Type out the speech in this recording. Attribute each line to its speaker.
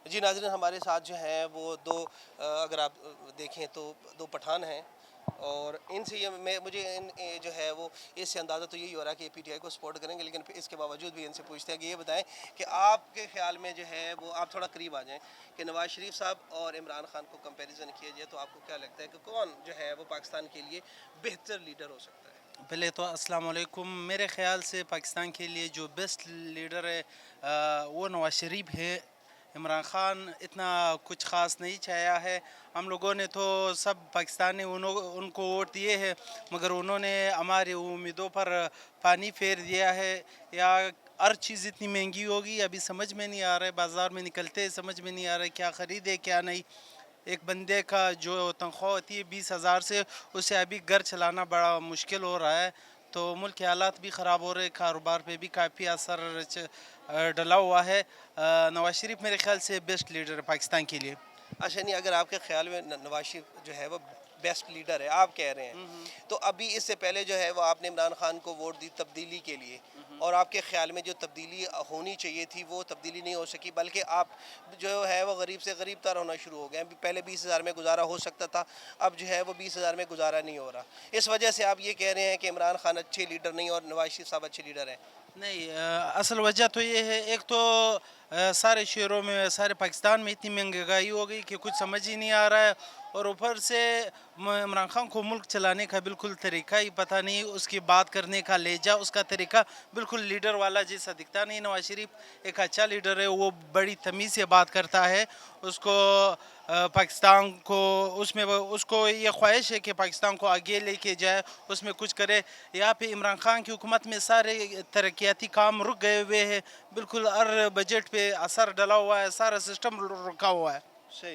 Speaker 1: جی ناظرین، ہمارے ساتھ جو ہیں وہ دو اگر آپ دیکھیں تو دو پٹھان ہیں، اور ان سے مجھے جو ہے وہ اس سے اندازہ تو یہی ہو رہا ہے کہ پی ٹی آئی کو سپورٹ کریں گے، لیکن اس کے باوجود بھی ان سے پوچھتے ہیں کہ یہ بتائیں کہ آپ کے خیال میں جو ہے وہ آپ تھوڑا قریب آ جائیں کہ نواز شریف صاحب اور عمران خان کو کمپیریزن کیا جائے تو آپ کو کیا لگتا ہے کہ کون جو ہے وہ پاکستان کے لیے بہتر لیڈر ہو سکتا ہے؟
Speaker 2: پہلے تو السلام علیکم. میرے خیال سے پاکستان کے لیے جو بیسٹ لیڈر ہے وہ نواز شریف ہے. عمران خان اتنا کچھ خاص نہیں چھایا ہے. ہم لوگوں نے تو سب پاکستان نے ان کو ووٹ دیے ہیں، مگر انہوں نے ہماری امیدوں پر پانی پھیر دیا ہے. یا ہر چیز اتنی مہنگی ہوگی، ابھی سمجھ میں نہیں آ رہا ہے. بازار میں نکلتے سمجھ میں نہیں آ رہا ہے کیا خریدے کیا نہیں. ایک بندے کا جو تنخواہ ہوتی ہے 20,000 سے، اسے ابھی گھر چلانا بڑا مشکل ہو رہا ہے. تو ملک کے حالات بھی خراب ہو رہے، کاروبار پہ بھی کافی اثر ڈلا ہوا ہے. نواز شریف میرے خیال سے بیسٹ لیڈر ہے پاکستان کے لیے.
Speaker 1: اچھا، نہیں اگر آپ کے خیال میں نواز شریف جو ہے وہ بیسٹ لیڈر ہے آپ کہہ رہے ہیں، تو ابھی اس سے پہلے جو ہے وہ آپ نے عمران خان کو ووٹ دی تبدیلی کے لیے، اور آپ کے خیال میں جو تبدیلی ہونی چاہیے تھی وہ تبدیلی نہیں ہو سکی، بلکہ آپ جو ہے وہ غریب سے غریب تر ہونا شروع ہو گئے. پہلے 20,000 میں گزارا ہو سکتا تھا، اب جو ہے وہ 20,000 میں گزارا نہیں ہو رہا. اس وجہ سے آپ یہ کہہ رہے ہیں کہ عمران خان اچھے لیڈر نہیں اور نواز شریف صاحب اچھے لیڈر ہیں؟
Speaker 2: نہیں، اصل وجہ تو یہ ہے، ایک تو سارے شہروں میں، سارے پاکستان میں اتنی مہنگائی ہو گئی کہ کچھ سمجھ ہی نہیں آ رہا ہے. اور اوپر سے عمران خان کو ملک چلانے کا بالکل طریقہ ہی پتہ نہیں، اس کی بات کرنے کا لہجہ، اس کا طریقہ بالکل لیڈر والا جیسا دکھتا نہیں. نواز شریف ایک اچھا لیڈر ہے، وہ بڑی تمیز سے بات کرتا ہے. اس کو پاکستان کو اس کو یہ خواہش ہے کہ پاکستان کو آگے لے کے جائے، اس میں کچھ کرے. یہاں پہ عمران خان کی حکومت میں سارے ترقیاتی کام رک گئے ہوئے ہیں، بالکل ہر بجٹ پہ اثر ڈلا ہوا ہے، سارا سسٹم رکا ہوا ہے.
Speaker 1: صحیح.